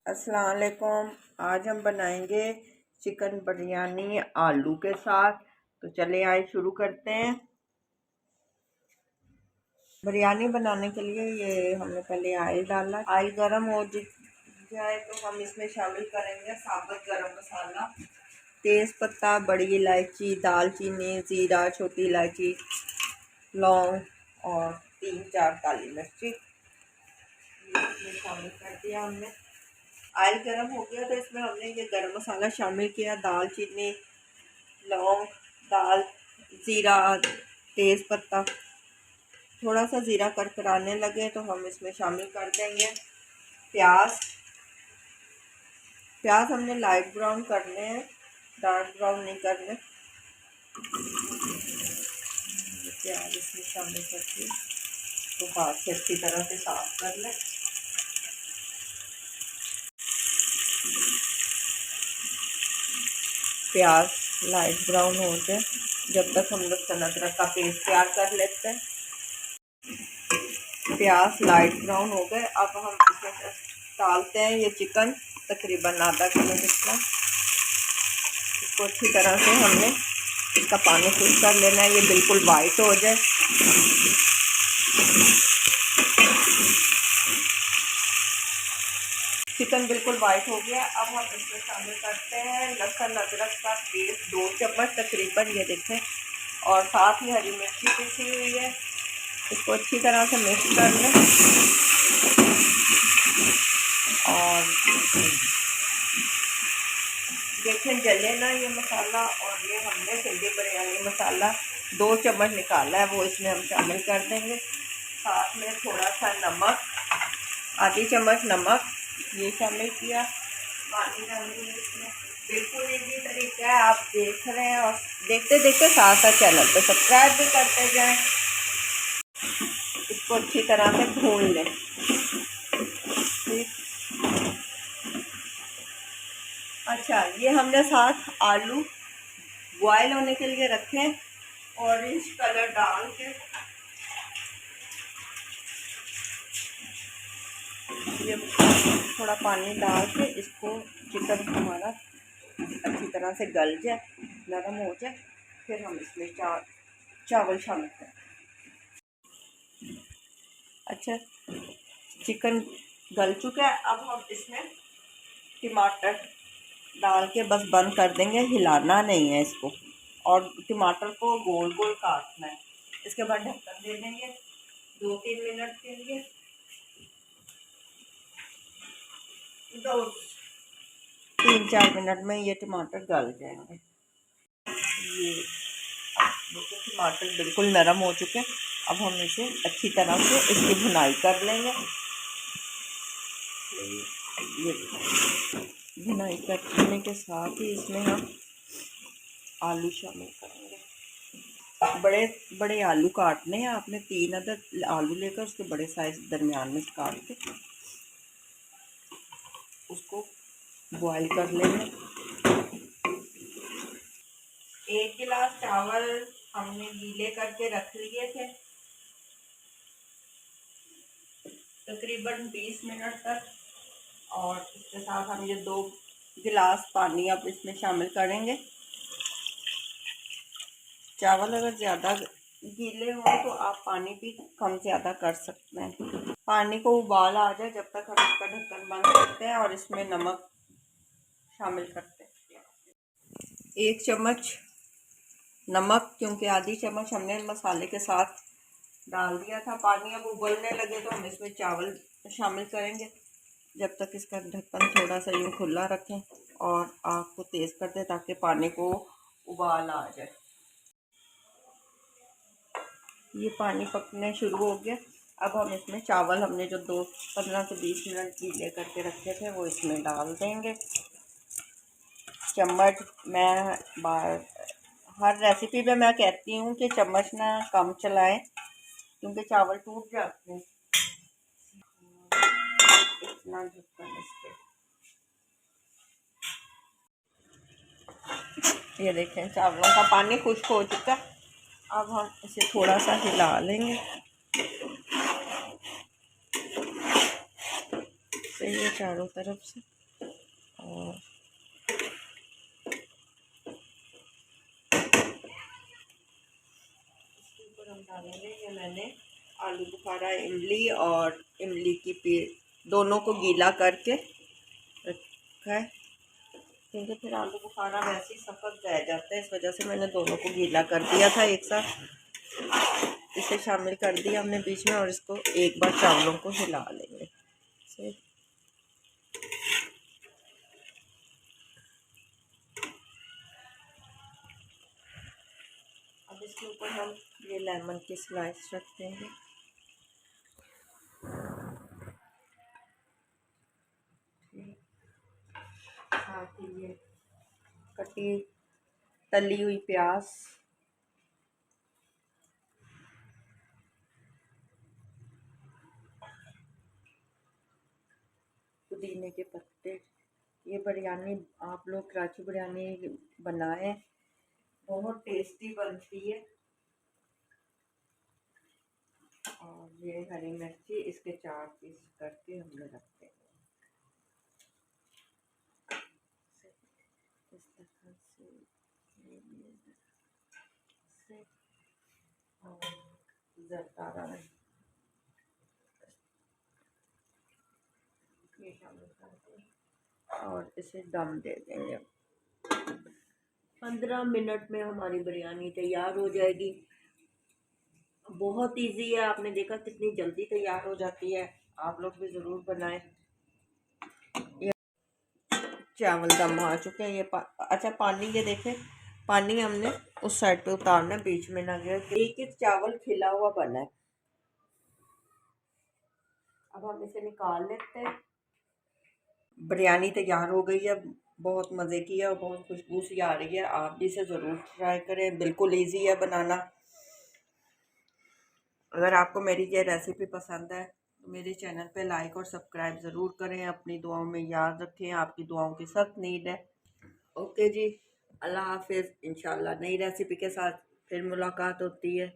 अस्सलाम वालेकुम। आज हम बनाएंगे चिकन बिरयानी आलू के साथ। तो चले आए शुरू करते हैं। बिरयानी बनाने के लिए ये हमने पहले ऑयल डाला। ऑयल गर्म हो जाए तो हम इसमें शामिल करेंगे साबुत गरम मसाला, तेज़ पत्ता, बड़ी इलायची, दालचीनी, ज़ीरा, छोटी इलायची, लौंग और 3-4 काली मिर्ची इसमें शामिल कर दिया हमने। ऑयल गर्म हो गया तो इसमें हमने ये गरम मसाला शामिल किया, दालचीनी, लौंग, दाल, ज़ीरा, तेज़ पत्ता। थोड़ा सा ज़ीरा करकराने लगे तो हम इसमें शामिल कर देंगे प्याज। प्याज हमने लाइट ब्राउन करने हैं, डार्क ब्राउन नहीं करने। प्याज इसमें शामिल करके तो हाथ से अच्छी तरह से साफ कर लें। प्याज लाइट ब्राउन हो जाए जब तक हम लहसुन अदरक का पेस्ट तैयार कर लेते हैं। प्याज लाइट ब्राउन हो गए, अब हम इसमें डालते हैं ये चिकन, तकरीबन आधा किलो जितना। इसको अच्छी तरह से हमने इसका पानी फिल कर लेना है, ये बिल्कुल वाइट हो जाए। चिकन बिल्कुल वाइट हो गया। अब हम इसमें शामिल करते हैं लहसुन अदरक का पेस्ट 2 चम्मच तकरीबन, ये देखें, और साथ ही हरी मिर्ची पिसी हुई है। इसको अच्छी तरह से मिक्स कर लें और देखें जले ना ये मसाला। और ये हमने सिंधी बिरयानी मसाला 2 चम्मच निकाला है, वो इसमें हम शामिल कर देंगे। साथ में थोड़ा सा नमक, आधी चम्मच नमक ये शामिल किया। पानी डालेंगे इसमें। बिल्कुल इजी तरीका है, आप देख रहे हैं और देखते देखते साथ साथ चैनल पे सब्सक्राइब भी करते जाएं। इसको अच्छी तरह से भून लें। अच्छा, ये हमने 60 आलू बॉयल होने के लिए रखे, ऑरेंज कलर डाल के ये थोड़ा पानी डाल के इसको चिकन हमारा अच्छी तरह से गल जाए, नरम हो जाए, फिर हम इसमें चावल शामिल करें। अच्छा, चिकन गल चुका है, अब हम इसमें टमाटर डाल के बस बंद कर देंगे, हिलाना नहीं है इसको। और टमाटर को गोल गोल काटना है। इसके बाद ढक्कन दे देंगे 2-3 मिनट के लिए। 3-4 मिनट में ये टमाटर गल जाएंगे। ये देखिए टमाटर बिल्कुल नरम हो चुके हैं। अब हम इसे अच्छी तरह से इसकी भुनाई कर लेंगे। ये भुनाई करने के साथ ही इसमें हम आलू शामिल करेंगे। बड़े बड़े आलू काटने हैं आपने, 3 अदद आलू लेकर उसके बड़े साइज दरमियान में काट के उसको बॉईल कर लेंगे। 1 गिलास चावल हमने गीले करके रख लिए थे तकरीबन 20 मिनट तक। और इसके साथ हम ये 2 गिलास पानी अब इसमें शामिल करेंगे। चावल अगर ज़्यादा गीले हों तो आप पानी भी कम ज़्यादा कर सकते हैं। पानी को उबाल आ जाए जब तक हम इसका ढक्कन बंद करते हैं और इसमें नमक शामिल करते हैं। 1 चम्मच नमक, क्योंकि आधी चम्मच हमने मसाले के साथ डाल दिया था। पानी अब उबलने लगे तो हम इसमें चावल शामिल करेंगे। जब तक इसका ढक्कन थोड़ा सा यूँ खुला रखें और आग को तेज़ कर दें ताकि पानी को उबाल आ जाए। ये पानी पकने शुरू हो गया। अब हम इसमें चावल हमने जो 15 से 20 मिनट गीले करके रखे थे वो इसमें डाल देंगे। चम्मच मैं हर रेसिपी में मैं कहती हूँ कि चम्मच ना कम चलाएं क्योंकि चावल टूट जाते हैं। इतना ढक्कन इस पे। ये देखें चावलों का पानी खुश्क हो चुका। अब हम इसे थोड़ा सा हिला लेंगे। सही है चारों तरफ से। और इसके ऊपर हम डालेंगे, ये मैंने आलू बुखारा इमली और इमली की दोनों को गीला करके रखा है, क्योंकि फिर आलू बुखारा वैसे ही सख्त रह जाता है, इस वजह से मैंने दोनों को गीला कर दिया था एक साथ। इसे शामिल कर दिया हमने बीच में, और इसको एक बार चावलों को हिला लेंगे। अब इसके ऊपर हम ये लेमन की स्लाइस रख देंगे। साथ ही ये कटी तली हुई प्याज, पुदीने के पत्ते। ये बिरयानी आप लोग कराची बिरयानी बनाएं, बहुत टेस्टी बनती है। और ये हरी मिर्ची, इसके 4 पीस करके हमने रखते हैं इस तरह से। और जरदारा ये शामिल करते हैं और इसे दम दे देंगे। 15 मिनट में हमारी बिरयानी तैयार हो जाएगी। बहुत इजी है, आपने देखा कितनी जल्दी तैयार हो जाती है, आप लोग भी ज़रूर बनाएं। ये चावल दम आ चुके हैं। ये अच्छा पानी, ये देखें पानी हमने उस साइड पे उतारना है, बीच में ना गया। एक एक चावल खिला हुआ बना है। अब हम इसे निकाल लेते हैं। बिरयानी तैयार हो गई है, बहुत मज़े की है और बहुत खुशबू सी आ रही है। आप भी इसे ज़रूर ट्राई करें, बिल्कुल इजी है बनाना। अगर आपको मेरी ये रेसिपी पसंद है तो मेरे चैनल पे लाइक और सब्सक्राइब ज़रूर करें। अपनी दुआओं में याद रखें, आपकी दुआओं की सख्त नीड है। ओके जी, अल्लाह हाफिज़। इंशाल्लाह नई रेसिपी के साथ फिर मुलाकात होती है।